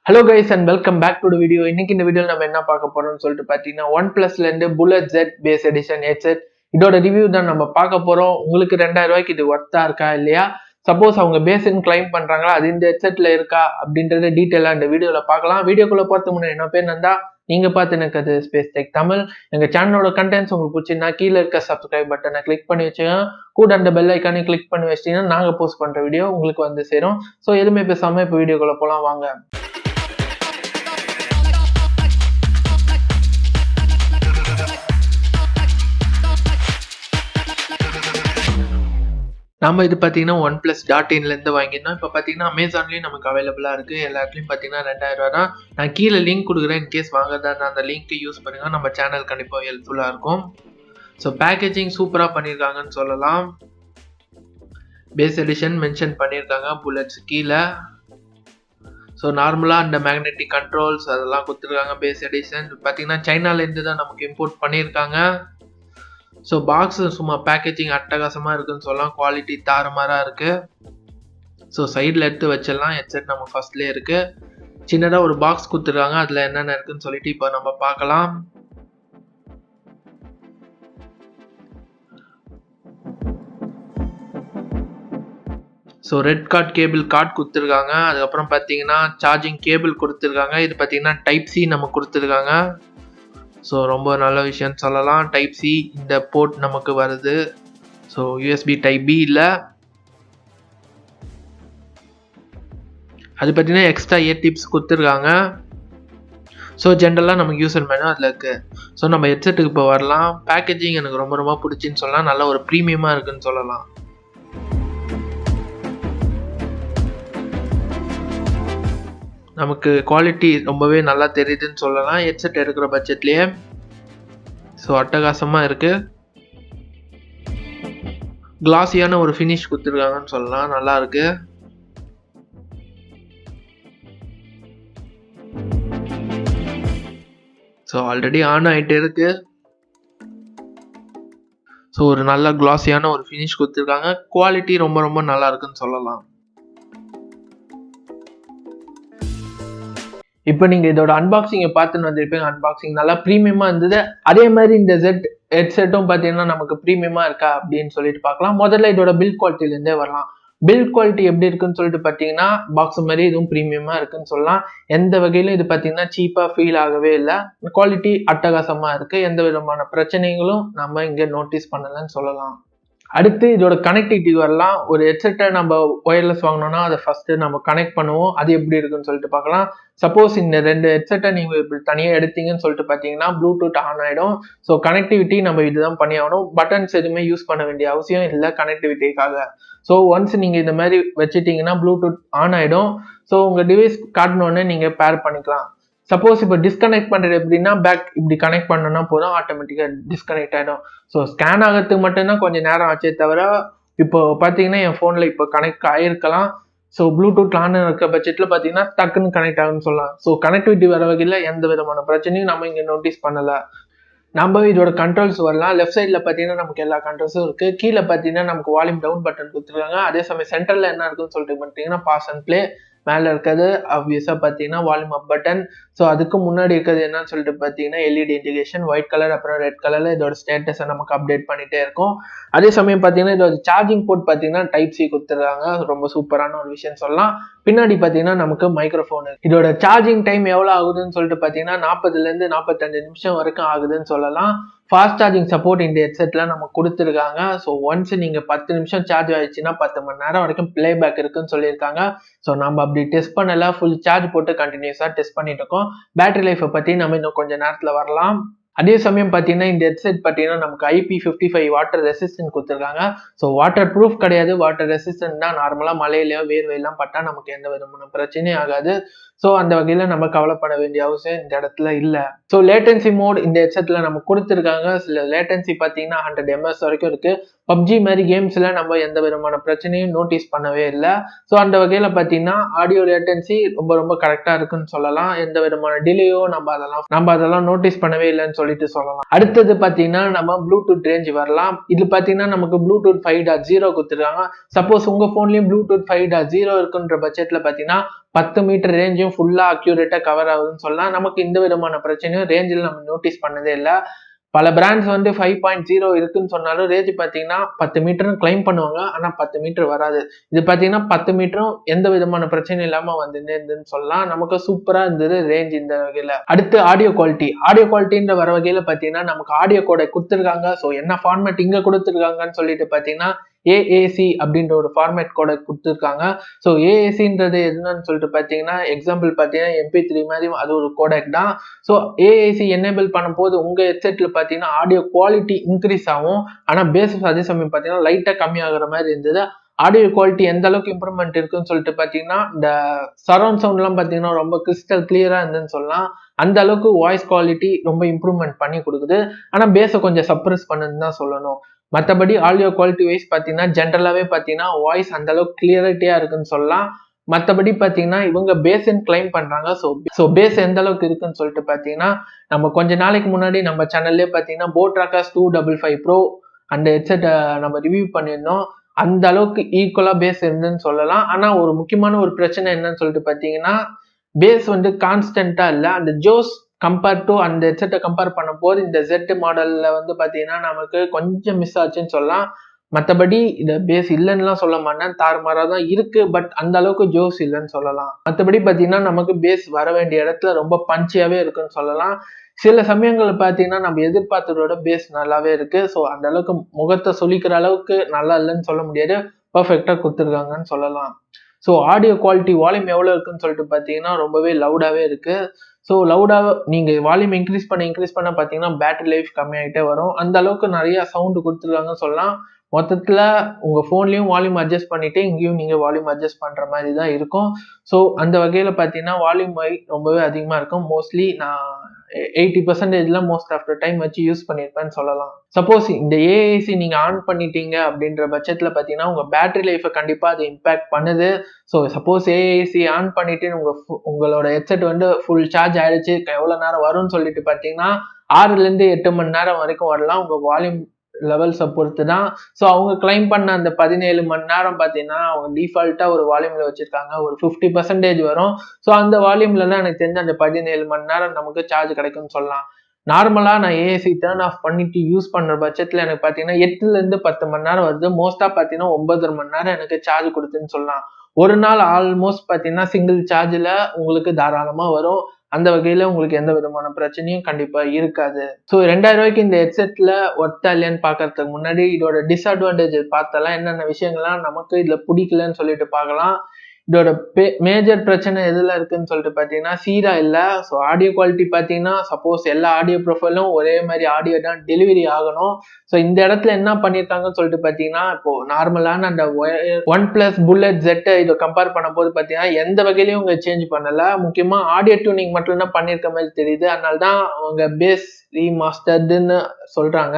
Hello guys and welcome back to the video. இன்னைக்கு இந்த வீடியோல நம்ம என்ன பார்க்க போறோம்னு சொல்லிட்டு பாத்தீங்கன்னா OnePlusல இருந்து Bullet Z Base Edition headset இதோட ரிவ்யூ தான் நம்ம பார்க்க போறோம். உங்களுக்கு 2000 ரூபாய்க்கு இது வர்த்தா இருக்கா இல்லையா? சப்போஸ் அவங்க பேஸ்ன்னு கிளைம் பண்றாங்களா அது இந்த ஹெட்செட்ல இருக்கா அப்படின்றத டீடைலா இந்த வீடியோல பார்க்கலாம். வீடியோக்குள்ள போறதுக்கு முன்னாடி என்ன பேர் நந்தா நீங்க பார்த்து எனக்கு ஸ்பேஸ் டெக் தமிழ். எங்க சேனலோட கண்டென்ட்ஸ் உங்களுக்கு பிடிச்சிருந்தா கீழே இருக்க சப்ஸ்கிரைப் பட்டனை கிளிக் பண்ணி வச்சுங்க. கூட அந்த பெல் ஐக்கானே கிளிக் பண்ணி வச்சிட்டீங்கன்னா நாங்க போஸ்ட் பண்ற வீடியோ உங்களுக்கு வந்து சேரும். ஸோ எதுவுமே பேசாம இப்போ வீடியோக்குள்ள போலாம் வாங்க. நம்ம இது பார்த்தீங்கன்னா OnePlus.in வாங்கியிருந்தோம். இப்போ பார்த்தீங்கன்னா அமேசான்லேயும் நமக்கு அவைலபிளாக இருக்குது. எல்லா இடத்துலையும் பார்த்தீங்கன்னா 2000 ரூபா தான். நான் கீழே லிங்க் கொடுக்குறேன். இன்கேஸ் வாங்குறதா இருந்தால் அந்த லிங்க்கை யூஸ் பண்ணுங்கள். நம்ம சேனல் கண்டிப்பாக ஹெல்ப்ஃபுல்லாக இருக்கும். ஸோ பேக்கேஜிங் சூப்பராக பண்ணியிருக்காங்கன்னு சொல்லலாம். பேஸ் எடிஷன் மென்ஷன் பண்ணியிருக்காங்க புல்லட்ஸ் கீழே. ஸோ நார்மலாக அந்த மேக்னெட்டிக் கண்ட்ரோல்ஸ் அதெல்லாம் கொடுத்துருக்காங்க. பேஸ் எடிஷன் பார்த்தீங்கன்னா சைனாலேருந்து தான் நமக்கு இம்போர்ட் பண்ணியிருக்காங்க. ஸோ பாக்ஸு சும்மா பேக்கேஜிங் அட்டகாசமாக இருக்குன்னு சொல்லலாம். குவாலிட்டி தாறுமாறாக இருக்குது. ஸோ சைடில் எடுத்து வச்சிடலாம். ஹெட்செட் நம்ம ஃபர்ஸ்ட்லேயே இருக்குது. சின்னதாக ஒரு பாக்ஸ் கொடுத்துருக்காங்க. அதில் என்னென்ன இருக்குன்னு சொல்லிட்டு இப்போ நம்ம பார்க்கலாம். So red card cable card கொடுத்துருக்காங்க. அதுக்கப்புறம் பார்த்தீங்கன்னா சார்ஜிங் கேபிள் கொடுத்துருக்காங்க. இது பார்த்தீங்கன்னா டைப் சி நம்ம கொடுத்துருக்காங்க. ஸோ ரொம்ப நல்ல விஷயம்னு சொல்லலாம். டைப் சி இந்த போர்ட் நமக்கு வருது. ஸோ யூஎஸ்பி டைப் பி இல்லை. அது பார்த்தீங்கன்னா எக்ஸ்ட்ரா இயர் டிப்ஸ் கொடுத்துருக்காங்க. ஸோ ஜென்ரலாக நமக்கு யூசர் மேனும் அதில் இருக்குது. ஸோ நம்ம ஹெட்செட்டுக்கு இப்போ வரலாம். பேக்கேஜிங் எனக்கு ரொம்ப ரொம்ப பிடிச்சின்னு சொல்லலாம். நல்ல ஒரு ப்ரீமியமாக இருக்குன்னு சொல்லலாம். நமக்கு குவாலிட்டி ரொம்பவே நல்லா தெரியுதுன்னு சொல்லலாம் ஹெட்செட் எடுக்கிற பட்ஜெட்லேயே. ஸோ அட்டகாசமாக இருக்குது. கிளாஸியான ஒரு ஃபினிஷ் கொடுத்துருக்காங்கன்னு சொல்லலாம். நல்லா இருக்கு. ஸோ ஆல்ரெடி ஆன் ஆகிட்டு இருக்கு. ஸோ ஒரு நல்ல கிளாஸியான ஒரு ஃபினிஷ் கொடுத்துருக்காங்க. குவாலிட்டி ரொம்ப ரொம்ப நல்லா இருக்குன்னு சொல்லலாம். இப்போ நீங்கள் இதோட அன்பாக்சிங்கை பார்த்துன்னு வந்திருப்பீங்க. அன்பாக்சிங் நல்லா ப்ரீமியமாக இருந்தது. அதே மாதிரி இந்த ஹெட்செட்டும் பார்த்தீங்கன்னா நமக்கு ப்ரீமியமாக இருக்கா அப்படின்னு சொல்லிட்டு பார்க்கலாம். முதல்ல இதோட பில்ட் குவாலிட்டிலேருந்தே வரலாம். பில்ட் குவாலிட்டி எப்படி இருக்குன்னு சொல்லிட்டு பார்த்தீங்கன்னா பாக்ஸ் மாதிரி இதுவும் ப்ரீமியமாக இருக்குன்னு சொல்லலாம். எந்த வகையிலும் இது பார்த்தீங்கன்னா சீப்பாக ஃபீல் ஆகவே இல்லை. குவாலிட்டி அட்டகாசமாக இருக்குது. எந்த விதமான பிரச்சனைகளும் நம்ம இங்கே நோட்டீஸ் பண்ணலைன்னு சொல்லலாம். அடுத்து இதோட கனெக்டிவிட்டி வரலாம். ஒரு ஹெட்செட்டை நம்ம ஒயர்லெஸ் வாங்கினோம்னா அதை ஃபர்ஸ்ட் நம்ம கனெக்ட் பண்ணுவோம். அது எப்படி இருக்குன்னு சொல்லிட்டு பார்க்கலாம். சப்போஸ் இந்த 2 ஹெட்செட்டை நீங்கள் இப்படி தனியாக எடுத்தீங்கன்னு சொல்லிட்டு பார்த்தீங்கன்னா ப்ளூடூத் ஆன் ஆகிடும். ஸோ கனெக்டிவிட்டி நம்ம இதுதான் பண்ணி ஆகணும். பட்டன்ஸ் எதுவுமே யூஸ் பண்ண வேண்டிய அவசியம் இல்லை கனெக்டிவிட்டிக்காக. ஸோ ஒன்ஸ் நீங்கள் இந்த மாதிரி வச்சுட்டீங்கன்னா ப்ளூடூத் ஆன் ஆகிடும். ஸோ உங்கள் டிவைஸ் காட்டினோடனே நீங்கள் பேர் பண்ணிக்கலாம். சப்போஸ் இப்போ டிஸ்கனெக்ட் பண்ணுறது எப்படின்னா பேக் இப்படி கனெக்ட் பண்ணோன்னா போதும் ஆட்டோமேட்டிக்காக டிஸ்கனெக்ட் ஆகிடும். ஸோ ஸ்கேன் ஆகிறதுக்கு மட்டும்தான் கொஞ்சம் நேரம் ஆச்சே தவிர இப்போ பார்த்தீங்கன்னா என் ஃபோனில் இப்போ கனெக்ட் ஆகிருக்கலாம். ஸோ ப்ளூடூத் ஆன் இருக்க பட்சத்தில் பார்த்தீங்கன்னா டக்குன்னு கனெக்ட் ஆகுன்னு சொல்லலாம். ஸோ கனெக்டிவிட்டி வர வகையில் எந்த விதமான பிரச்சனையும் நம்ம இங்கே நோட்டீஸ் பண்ணலை. நம்ம இதோட கண்ட்ரோல்ஸ் வரலாம். லெஃப்ட் சைடில் பார்த்தீங்கன்னா நமக்கு எல்லா கண்ட்ரோல்ஸும் இருக்குது. கீழே பார்த்தீங்கன்னா நமக்கு வால்யூம் டவுன் பட்டன் கொடுத்துருக்காங்க. அதே சமயம் சென்டரில் என்ன இருக்குன்னு சொல்லிட்டு பார்த்தீங்கன்னா பாஸ் அண்ட் ப்ளே. மேலே இருக்கிறது ஆப்வியஸாக பார்த்தீங்கன்னா வால்யூம் அப் பட்டன். ஸோ அதுக்கு முன்னாடி இருக்கிறது என்னன்னு சொல்லிட்டு பார்த்தீங்கன்னா எல்இடி இண்டிகேஷன் ஒயிட் கலர் அப்புறம் ரெட் கலரில் இதோட ஸ்டேட்டஸை நமக்கு அப்டேட் பண்ணிகிட்டே இருக்கும். அதே சமயம் பார்த்தீங்கன்னா இதோட சார்ஜிங் போர்ட் பார்த்தீங்கன்னா டைப் சி கொடுத்துருக்காங்க. ரொம்ப சூப்பரான ஒரு விஷயம் சொல்லலாம். பின்னாடி பார்த்தீங்கன்னா நமக்கு மைக்ரோஃபோன். இதோட சார்ஜிங் டைம் எவ்வளோ ஆகுதுன்னு சொல்லிட்டு பார்த்தீங்கன்னா 40லேருந்து 45 நிமிஷம் வரைக்கும் ஆகுதுன்னு சொல்லலாம். ஃபாஸ்ட் சார்ஜிங் சப்போர்ட் இந்த ஹெட்செட்ல நம்ம கொடுத்துருக்காங்க. ஸோ ஒன்ஸ் நீங்கள் 10 நிமிஷம் சார்ஜ் ஆயிடுச்சுன்னா 10 மணி நேரம் வரைக்கும் பிளே பேக் இருக்குன்னு சொல்லியிருக்காங்க. ஸோ நம்ம அப்படி டெஸ்ட் பண்ணல. ஃபுல் சார்ஜ் போட்டு கண்டினியூஸாக டெஸ்ட் பண்ணிட்டு இருக்கோம். பேட்டரி லைஃப்பை பற்றி நம்ம இன்னும் கொஞ்சம் நேரத்தில் வரலாம். அதே சமயம் பார்த்தீங்கன்னா இந்த ஹெட்செட் பார்த்தீங்கன்னா நமக்கு IP55 வாட்டர் ரெசிஸ்டன்ட் கொடுத்துருக்காங்க. ஸோ வாட்டர் ப்ரூஃப் கிடையாது, வாட்டர் ரெசிஸ்டன்ட் தான். நார்மலாக மழையிலையோ வேர்வையெல்லாம் பட்டால் நமக்கு எந்த விதமான பிரச்சனையும் ஆகாது. ஸோ அந்த வகையில் நம்ம கவலைப்பட வேண்டிய அவசியம் இந்த இடத்துல இல்லை. ஸோ லேட்டன்சி மோட் இந்த ஹெட்செட்டில் நம்ம கொடுத்துருக்காங்க. சில லேட்டன்சி பார்த்தீங்கன்னா 100 ms வரைக்கும் இருக்குது. பப்ஜி மாதிரி கேம்ஸ்ல நம்ம எந்த விதமான பிரச்சனையும் நோட்டீஸ் பண்ணவே இல்லை. ஸோ அந்த வகையில பார்த்தீங்கன்னா ஆடியோ லேட்டன்சி ரொம்ப ரொம்ப கரெக்டா இருக்குன்னு சொல்லலாம். எந்த விதமான டிலேயோ நம்ம அதெல்லாம் நோட்டீஸ் பண்ணவே இல்லைன்னு சொல்லிட்டு சொல்லலாம். அடுத்தது பார்த்தீங்கன்னா நம்ம ப்ளூடூத் ரேஞ்ச் வரலாம். இது பார்த்தீங்கன்னா நமக்கு ப்ளூடூத் 5.0 கொடுத்துருக்காங்க. சப்போஸ் உங்க போன்லயும் ப்ளூடூத் 5.0 இருக்குன்ற பட்சத்துல பார்த்தீங்கன்னா 10 மீட்டர் ரேஞ்சும் ஃபுல்லா அக்யூரேட்டா கவர் ஆகுதுன்னு சொல்லலாம். நமக்கு இந்த விதமான பிரச்சனையும் ரேஞ்சில் நம்ம நோட்டீஸ் பண்ணதே இல்லை. பல பிராண்ட்ஸ் வந்து 5.0 இருக்குன்னு சொன்னாலும் ரேஞ்ச் பார்த்தீங்கன்னா 10 மீட்டர்னு கிளைம் பண்ணுவாங்க. ஆனா 10 மீட்டர் வராது. இது பார்த்தீங்கன்னா 10 மீட்டரும் எந்த விதமான பிரச்சனையும் இல்லாம இருந்துன்னு சொல்லலாம். நமக்கு சூப்பரா இருந்தது ரேஞ்ச் இந்த வகையில. அடுத்து ஆடியோ குவாலிட்டி. ஆடியோ குவாலிட்டின்ற வர வகையில பார்த்தீங்கன்னா நமக்கு ஆடியோ கோடெக் கொடுத்துருக்காங்க. ஸோ என்ன ஃபார்மேட் இங்க கொடுத்துருக்காங்கன்னு சொல்லிட்டு பார்த்தீங்கன்னா ஏஏசி அப்படின்ற ஒரு ஃபார்மேட் கோடெக் கொடுத்துருக்காங்க. ஸோ ஏஏசின்றது என்னன்னு சொல்லிட்டு பார்த்தீங்கன்னா எக்ஸாம்பிள் பார்த்தீங்கன்னா MP3 மாதிரி அது ஒரு கோடெக் தான். ஸோ ஏஏசி எனேபிள் பண்ணும்போது உங்க ஹெட்செட்ல பார்த்தீங்கன்னா ஆடியோ குவாலிட்டி இன்க்ரீஸ் ஆகும். ஆனா பேஸ் அதே சமயம் பார்த்தீங்கன்னா லைட்டா கம்மியாகிற மாதிரி இருந்தது. ஆடியோ குவாலிட்டி எந்த அளவுக்கு இம்ப்ரூவ்மெண்ட் இருக்குன்னு சொல்லிட்டு பார்த்தீங்கன்னா இந்த சரௌண்ட் சவுண்ட்லாம் பார்த்தீங்கன்னா ரொம்ப கிறிஸ்டல் கிளியரா இருந்துன்னு சொல்லலாம். அந்த அளவுக்கு வாய்ஸ் குவாலிட்டி ரொம்ப இம்ப்ரூவ்மெண்ட் பண்ணி கொடுக்குது. ஆனா பேஸை கொஞ்சம் சப்ரஸ் பண்ணுன்னு தான் சொல்லணும். மற்றபடி ஆடியோ குவாலிட்டி வைஸ் பார்த்தீங்கன்னா ஜென்ரலாகவே பார்த்தீங்கன்னா வாய்ஸ் அந்த அளவுக்கு கிளியரிட்டியா இருக்குன்னு சொல்லலாம். மற்றபடி பார்த்தீங்கன்னா இவங்க பேஸ்ன்னு கிளைம் பண்றாங்க. ஸோ பேஸ் எந்த அளவுக்கு இருக்குன்னு சொல்லிட்டு பார்த்தீங்கன்னா நம்ம கொஞ்ச நாளைக்கு முன்னாடி நம்ம சேனல்லே பார்த்தீங்கன்னா போட்ராக்கர்ஸ் 255 ப்ரோ அந்த ஹெட்செட்டை நம்ம ரிவ்யூ பண்ணியிருந்தோம். அந்த அளவுக்கு ஈக்குவலா பேஸ் இருந்துன்னு சொல்லலாம். ஆனா ஒரு முக்கியமான ஒரு பிரச்சனை என்னன்னு சொல்லிட்டு பார்த்தீங்கன்னா பேஸ் வந்து கான்ஸ்டன்டா இல்லை. அந்த ஜோஸ் கம்பேர் டு அந்த ஹெட்செட்டை கம்பேர் பண்ணும்போது இந்த Z மாடல்ல வந்து பார்த்தீங்கன்னா நமக்கு கொஞ்சம் மிஸ் ஆச்சுன்னு சொல்லலாம். மற்றபடி இந்த பேஸ் இல்லைன்னுலாம் சொல்ல மாட்டேன். தாறுமாறா தான் இருக்கு. பட் அந்த அளவுக்கு ஜோஸ் இல்லைன்னு சொல்லலாம். மற்றபடி பார்த்தீங்கன்னா நமக்கு பேஸ் வர வேண்டிய இடத்துல ரொம்ப பஞ்சியாவே இருக்குன்னு சொல்லலாம். சில சமயங்கள்ல பார்த்தீங்கன்னா நம்ம எதிர்பார்த்ததோட பேஸ் நல்லாவே இருக்கு. ஸோ அந்த அளவுக்கு முகத்தை சுளிக்கிற அளவுக்கு நல்லா இல்லைன்னு சொல்ல முடியாது. பர்ஃபெக்டா கொடுத்துருக்காங்கன்னு சொல்லலாம். ஸோ ஆடியோ குவாலிட்டி வால்யூம் எவ்வளோ இருக்குன்னு சொல்லிட்டு பார்த்தீங்கன்னா ரொம்பவே லவுடாவே இருக்கு. ஸோ லவுடா நீங்க வால்யூம் இன்க்ரீஸ் பண்ண பார்த்தீங்கன்னா பேட்டரி லைஃப் கம்மியாயிட்டே வரும். அந்த அளவுக்கு நிறைய சவுண்ட் கொடுத்துருக்காங்கன்னு சொல்லலாம். மொத்தத்துல உங்க போன்லயும் வால்யூம் அட்ஜஸ்ட் பண்ணிட்டு இங்கேயும் நீங்க வால்யூம் அட்ஜஸ்ட் பண்ற மாதிரி தான் இருக்கும். ஸோ அந்த வகையில பார்த்தீங்கன்னா வால்யூம் ரொம்பவே அதிகமா இருக்கும். மோஸ்ட்லி நான் 80% மோஸ்ட் ஆஃப் த டைம் வச்சு யூஸ் பண்ணியிருப்பேன்னு சொல்லலாம். சப்போஸ் இந்த ஏஏசி நீங்க ஆன் பண்ணிட்டீங்க அப்படின்ற பட்சத்துல பார்த்தீங்கன்னா உங்க பேட்டரி லைஃபை கண்டிப்பா அது இம்பாக்ட் பண்ணுது. ஸோ சப்போஸ் ஏஏசி ஆன் பண்ணிட்டு உங்களோட ஹெட்செட் வந்து ஃபுல் சார்ஜ் ஆயிடுச்சு எவ்வளவு நேரம் வரும்னு சொல்லிட்டு பார்த்தீங்கன்னா 6லேருந்து 8 மணி நேரம் வரைக்கும் வரலாம். உங்க வால்யூம் லெவல்ஸை பொறுத்து தான். ஸோ அவங்க கிளைம் பண்ண அந்த 17 மணி நேரம் பார்த்தீங்கன்னா அவங்க டிஃபால்ட்டா ஒரு வால்யூம்ல வச்சிருக்காங்க. ஒரு 50% வரும். ஸோ அந்த வால்யூம்ல தான் எனக்கு தெரிஞ்ச அந்த 17 மணி நேரம் நமக்கு சார்ஜ் கிடைக்கும்னு சொல்லலாம். நார்மலா நான் ஏஏசி டர்ன் ஆஃப் பண்ணிட்டு யூஸ் பண்ற பட்சத்துல எனக்கு பார்த்தீங்கன்னா 8லேருந்து 10 மணி நேரம் வருது. மோஸ்டா பார்த்தீங்கன்னா 9.5 மணி நேரம் எனக்கு சார்ஜ் கொடுத்துன்னு சொல்லலாம். ஒரு நாள் ஆல்மோஸ்ட் பார்த்தீங்கன்னா சிங்கிள் சார்ஜ்ல உங்களுக்கு தாராளமா வரும். அந்த வகையில உங்களுக்கு எந்த விதமான பிரச்சனையும் கண்டிப்பா இருக்காது. ஸோ 2000 இந்த ஹெட்செட்ல ஒர்த்தா இல்லையான்னு பார்க்கறதுக்கு முன்னாடி இதோட டிஸ்அட்வான்டேஜ் பார்த்தலாம். என்னென்ன விஷயங்கள்லாம் நமக்கு இதுல பிடிக்கலன்னு சொல்லிட்டு பார்க்கலாம். இதோட மேஜர் பிரச்சனை எதுல இருக்குன்னு சொல்லிட்டு பார்த்தீங்கன்னா சீரா இல்லை. ஸோ ஆடியோ குவாலிட்டி பார்த்தீங்கன்னா சப்போஸ் எல்லா ஆடியோ ப்ரொஃபைலும் ஒரே மாதிரி ஆடியோ தான் டெலிவரி ஆகணும். ஸோ இந்த இடத்துல என்ன பண்ணியிருக்காங்கன்னு சொல்லிட்டு பார்த்தீங்கன்னா இப்போ நார்மலான அந்த OnePlus புல்லட் Z இதை கம்பேர் பண்ணும்போது பார்த்தீங்கன்னா எந்த வகையிலையும் அவங்க சேஞ்ச் பண்ணல. முக்கியமா ஆடியோ டியூனிங் மட்டும் தான் பண்ணியிருக்க மாதிரி தெரியுது. அதனால தான் அவங்க பேஸ் ரீமாஸ்டர்டுன்னு சொல்றாங்க.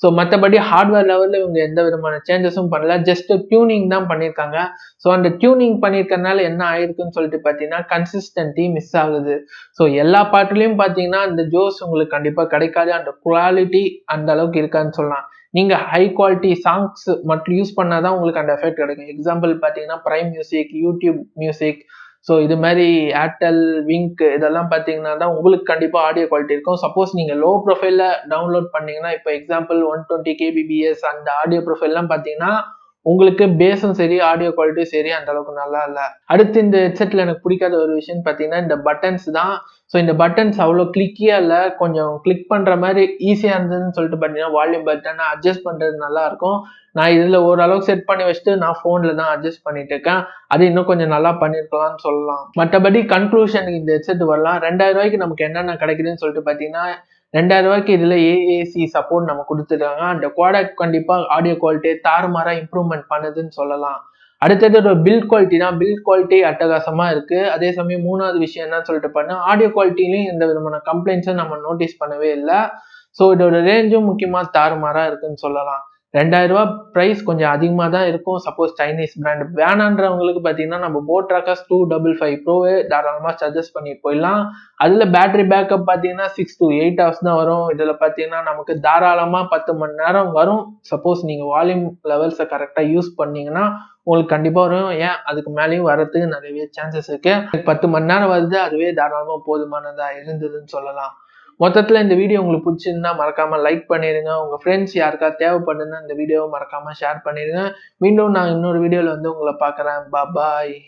ஸோ மற்றபடி ஹார்ட்வேர் லெவலில் இவங்க எந்த விதமான சேஞ்சஸும் பண்ணல. ஜஸ்ட் டியூனிங் தான் பண்ணியிருக்காங்க. ஸோ அந்த டியூனிங் பண்ணியிருக்கனால என்ன ஆயிருக்குன்னு சொல்லிட்டு பார்த்தீங்கன்னா கன்சிஸ்டன்சி மிஸ் ஆகுது. ஸோ எல்லா பாட்டுலையும் பார்த்தீங்கன்னா அந்த ஜோஸ் உங்களுக்கு கண்டிப்பாக கிடைக்காது. அந்த குவாலிட்டி அந்த அளவுக்கு இருக்கான்னு சொல்லலாம். நீங்க ஹை குவாலிட்டி சாங்ஸ் மட்டும் யூஸ் பண்ணாதான் உங்களுக்கு அந்த எஃபெக்ட் கிடைக்கும். எக்ஸாம்பிள் பார்த்தீங்கன்னா prime music, YouTube music, so இது மாதிரி ஏர்டெல், விங்க் இதெல்லாம் பார்த்தீங்கன்னா தான் உங்களுக்கு கண்டிப்பாக ஆடியோ குவாலிட்டி இருக்கும். சப்போஸ் நீங்கள் லோ ப்ரொஃபைலில் டவுன்லோட் பண்ணீங்கன்னா இப்போ எக்ஸாம்பிள் 120 kbps அந்த ஆடியோ ப்ரொஃபைல்லாம் பார்த்தீங்கன்னா உங்களுக்கு பேஸும் சரி ஆடியோ குவாலிட்டியும் சரி அந்த அளவுக்கு நல்லா இல்லை. அடுத்து இந்த ஹெட்செட்டில் எனக்கு பிடிக்காத ஒரு விஷயம் பார்த்தீங்கன்னா இந்த பட்டன்ஸ் தான். ஸோ இந்த பட்டன்ஸ் அவ்வளோ கிளிக்கியா இல்லை. கொஞ்சம் கிளிக் பண்ணுற மாதிரி ஈஸியாக இருந்ததுன்னு சொல்லிட்டு பார்த்தீங்கன்னா வால்யூம் பட்டனை அட்ஜஸ்ட் பண்ணுறது நல்லா இருக்கும். நான் இதில் ஓரளவுக்கு செட் பண்ணி வச்சுட்டு நான் ஃபோனில் தான் அட்ஜஸ்ட் பண்ணிட்டு இருக்கேன். அது இன்னும் கொஞ்சம் நல்லா பண்ணியிருக்கலாம்னு சொல்லலாம். மற்றபடி கன்க்ளூஷனுக்கு இந்த ஹெட்செட் வரலாம். 2000 நமக்கு என்னென்ன கிடைக்குதுன்னு சொல்லிட்டு பார்த்தீங்கன்னா 2000 இதில் ஏஏசி சப்போர்ட் நம்ம கொடுத்துருக்காங்க. அந்த கோடெக் கண்டிப்பாக ஆடியோ குவாலிட்டியை தாறுமாறா இம்ப்ரூவ்மெண்ட் பண்ணுதுன்னு சொல்லலாம். அடுத்தது ஒரு பில்ட் குவாலிட்டி தான். பில்ட் குவாலிட்டி அட்டகாசமா இருக்கு. அதே சமயம் மூணாவது விஷயம் என்னன்னு சொல்லிட்டு பண்ணா ஆடியோ குவாலிட்டிலையும் எந்த விதமான கம்ப்ளைண்ட்ஸும் நம்ம நோட்டீஸ் பண்ணவே இல்லை. ஸோ இதோட ரேஞ்சும் முக்கியமாக தாறுமாறா இருக்குன்னு சொல்லலாம். ரூ. 2000 பிரைஸ் கொஞ்சம் அதிகமா தான் இருக்கும். சப்போஸ் சைனீஸ் பிராண்ட் வேணான்றவங்களுக்கு பார்த்தீங்கன்னா, நம்ம போட்ராக்கர்ஸ் 255 ப்ரோவே தாராளமா சஜெஸ்ட் பண்ணிட்டு போயிடலாம். அதுல பேட்டரி பேக்கப் பார்த்தீங்கன்னா 6 to 8 ஹவர்ஸ் தான் வரும். இதுல பார்த்தீங்கன்னா, நமக்கு தாராளமா 10 மணி நேரம் வரும். சப்போஸ் நீங்க வால்யூம் லெவல்ஸ கரெக்ட்டா யூஸ் பண்ணீங்கன்னா, உங்களுக்கு கண்டிப்பா வரும். ஏன் அதுக்கு மேலயும் வரதுக்கு நிறையவே சான்சஸ் இருக்கு. 10 மணி நேரம் வருது. அதுவே தாராளமா போதுமானதா இருந்ததுன்னு சொல்லலாம். மொத்தத்துல இந்த வீடியோ உங்களுக்கு பிடிச்சிருந்தா மறக்காம லைக் பண்ணிருங்க. உங்க ஃப்ரெண்ட்ஸ் யாருக்காவது தேவைப்படுதுன்னா இந்த வீடியோவை மறக்காம ஷேர் பண்ணிருங்க. மீண்டும் நான் இன்னொரு வீடியோல வந்து உங்களை பார்க்குறேன். பாய்.